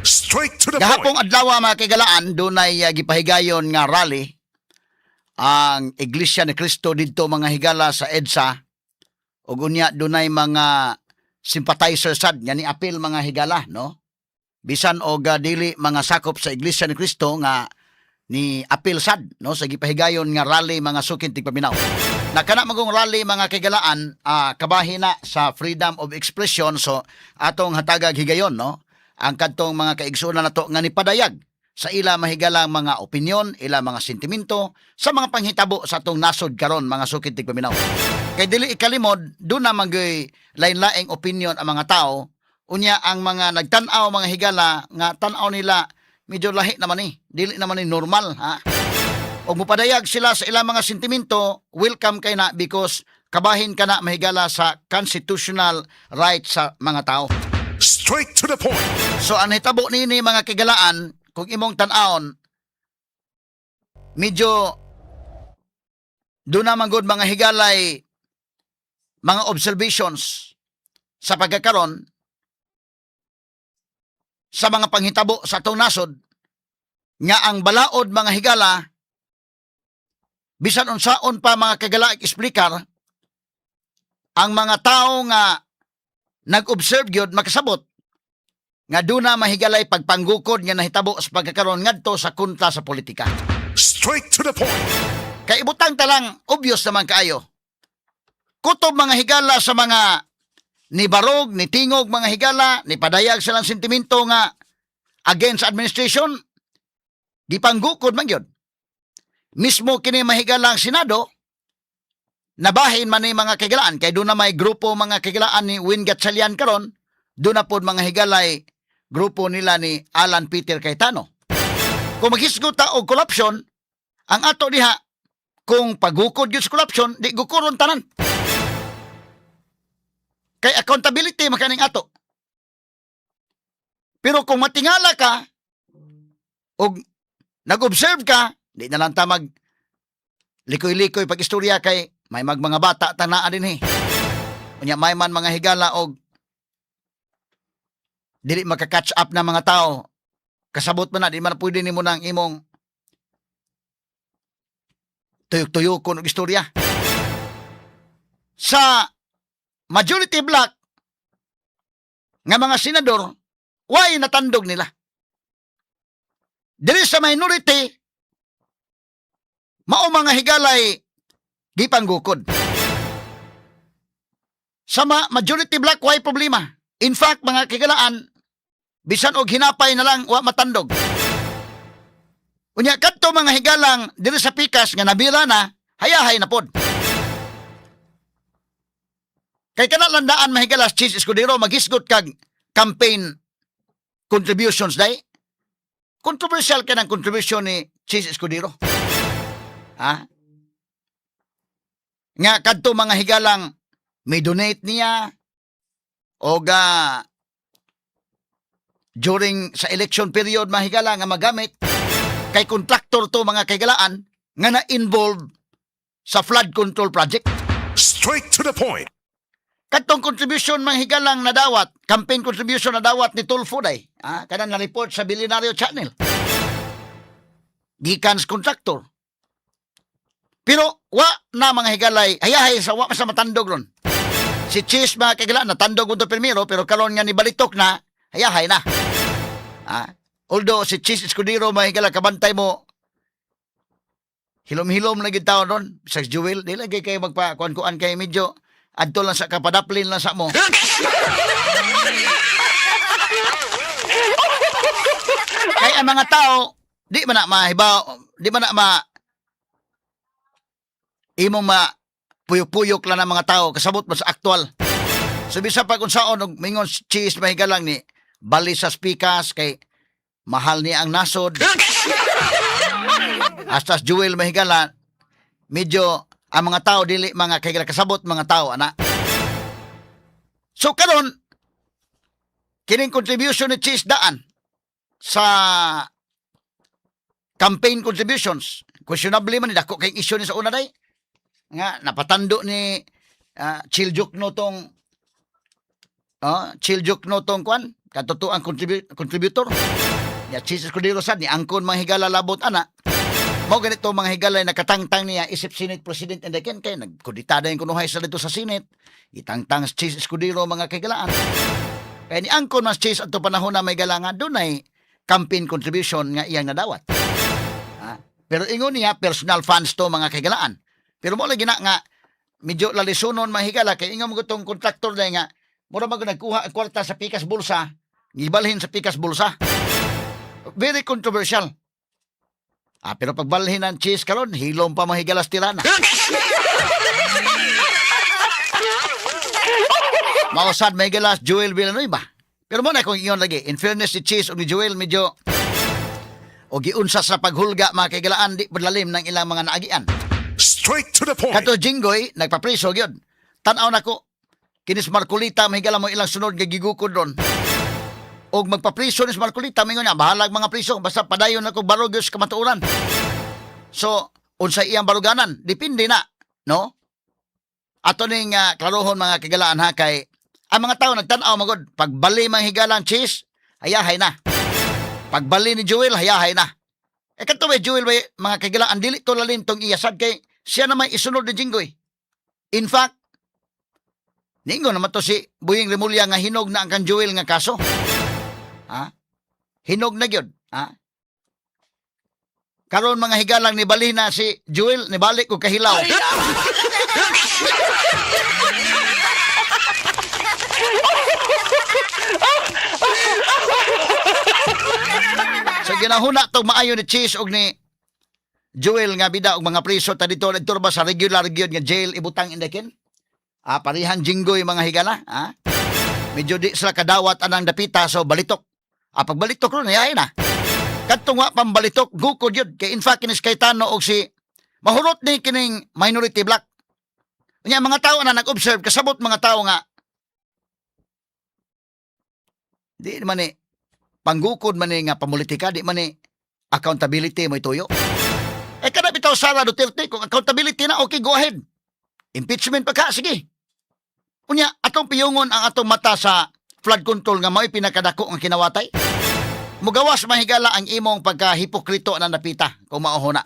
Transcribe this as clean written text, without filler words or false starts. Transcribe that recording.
Straight to the Gahapong point. adlaw mga kagalaan, dunay gipahigayon nga rally ang Iglesia ni Cristo didto mga higala sa EDSA ug unya dunay mga sympathizer sad nga ni apil mga higala no. Bisan og dili mga sakop sa Iglesia ni Cristo nga ni apil sad no sa gipahigayon nga rally mga sukin tigpaminaw. Nakana magong rally mga kagalaan kabahina sa freedom of expression, so atong hatagag higayon no ang kadtong mga kaigsunan nato nga nipadayag sa ila mahigalang mga opinyon, ila mga sentimento sa mga panghitabo sa atong nasod karon mga sukid tigpaminaw. Kay dili ikalimod do na magay lain-laing opinyon ang mga tao, unya ang mga nagtan-aw mga higala nga tan-aw nila medyo lahi naman dili naman normal ha. Og mupadayag sila sa ilang mga sentimento, welcome kay na because kabahin ka na mahigala sa constitutional rights sa mga tao. Straight to the point. So ang hitabo nini mga kigalaan, kung imong tan-aon, medyo doon naman good mga higalay, mga observations sa pagkakaroon sa mga panghitabo sa atong nasod nga ang balaod mga higala bisan unsaon pa mga kagala explicar ang mga tao nga nag-observe gyud makasabot nga duna mahigalay pagpanggukod nga nahitabo sa pagkakaroon ngadto sa kunta sa politika. Straight to the point. Kay ibutang talang obvious naman kaayo. Kutob mga higala sa mga ni barog, ni tingog mga higala, ni padayag silang sentimento nga against administration, gipanggukod man gyud. Mismo kini mahigalang Senado, nabahin man ni mga kigalaan, kay doon na may grupo mga kigalaan ni Win Gatchalian karon, doon na po mga higalay grupo nila ni Alan Peter Cayetano. Kung maghisguta og corruption, ang ato diha, kung pagukod yun sa corruption, di gukuron tanan. Kay accountability makaning ato. Pero kung matingala ka, o nag-observe ka, di na lang tamag likoy-likoy pag-istorya kay may mga bata tanaan din Unya may man mga higala og dili maka-catch up na mga tao. Kasabot man na, di man pwede nimo nang imong tuyok-tuyokon og istorya. Sa majority black nga mga senador, why natandog nila? Dili sa minority, mao mga higalay di panggukod. Sa majority black, why problema? In fact, mga kigalaan, bisan og hinapay na lang, wa matandog. Unya, kadto mga higalang, dili sa pikas, nga nabira na, hayahay na pod. Kay kanalandaan mahigalas, Chis Escudero, maghisgot kag campaign contributions day. Controversial ka ng contribution ni Chis Escudero. Ha? Nga kadto mga higalang may donate niya o during sa election period mga higala nga magamit kay contractor to mga kaigalaan nga na-involve sa flood control project. Straight to the point. Kadtong contribution mga higalang nadawat, campaign contribution nadawat ni Tulfo day. Kanang na-report sa Billionaire Channel. Gikan sa contractor. Pero wa na mga higalay, hayahay sa wa sa matandog ron. Si Chis mga kaigalaan natandog unto primero pero karon nga ni balitok na, hayahay na. Although si Chis Escudero mga higala kabantay mo hilom-hilom na gid taon ron sa Jewel, di lagi kay magpa-kuan-kuan kay medyo adto lang sa kapadaplin lang sa mo. Kay ang mga tao di man na mahibaw, di man na imong puyok-puyok lang ng mga tao kasabot mo sa aktual. So bisa pag unsaon og mingon Chis mahigalang ni bali sa spikas kay mahal ni ang nasod. Hasta Jewel mahigala medyo ang mga tao dili mga kay kasabot mga tao ana. So karon kining contribution ni Chis daan sa campaign contributions questionable man ni dako kay issue ni sa una day nga napatando ni Chiljuk no tong Chiljuk no tong kwan katuto ang contributor. Ya Chis Escudero sad ni angkon mga higala labot ana. Mao ganito mga higala nakatangtang niya isip Senate President and again kay nagkuditada yung kunuhay sa dito sa Senate. Itangtang Chis Escudero mga kahigalaan. Kaya ni angkon mas Chis ato panahon na may galangan dunay campaign contribution nga iyang nadawat. Pero ingon niya personal funds to mga kahigalaan. Pero mo lagi na nga medyo lalisunon mahigala kay ingon mo gutong kontraktor na nga mura mag nagkuha ang kwarta sa pikas bulsa, gibalhin sa pikas bulsa. Very controversial. Pero pagbalhin ng Chis karon hilom pa mahigalas tirana. Mausad mahigalas Joel Villanueva. Pero mo na kung ingon lagi, in fairness si Chis o ni Joel medyo o giunsa sa paghulga mga kaigalaan di padlalim ng ilang mga naagian. Straight to the point. Kato Jinggoy nagpapriso gyud. Tan-aw nako kinis Marcolita mahigala mo ilang sunod nga gigukod ron. Og magpapriso ni Marcolita mingon niya bahalag mga priso basta padayon nako barog gyud sa kamatuoran. So unsa iyang baruganan depende na, no? Ato ning klarohon mga kaigalaan ha kay ang mga tao nagtan-aw magod pagbali mga higalang Chis hayahay na. Pagbali ni Joel, hayahay na. Kato ba Joel, mga kagilaan, dili to lalim tong iyasad kay siya na may isunod ni Jinggoy. In fact, ningo naman to si Buying Remulla nga hinog na ang kan Joel nga kaso. Hinog na gyud. Karon mga higalang ni bali na si Joel, ni balik ko kahilaw. So ginahuna tong maayo ni Chis og ni Joel nga bida og mga priso ta dito ba sa regular gyud nga jail ibutang indekin. Parihan Jinggoy mga higala, medyo di sila kadawat anang dapita so balitok. Pagbalitok ron ay na. Kadtong wa pambalitok gukod yun kay in fact kinis Cayetano og si mahurot ni kining minority black. Unya mga tao na nag-observe kasabot mga tao nga di man ni panggukod man nga pamulitika, di man accountability mo ituyo. Kada bitaw Sara Duterte, kung accountability na, okay, go ahead. Impeachment pa ka, sige. Unya, atong piyungon ang atong mata sa flood control nga may pinakadako ang kinawatay. Mugawas mahigala ang imong pagka-hipokrito na napita kung mauhuna.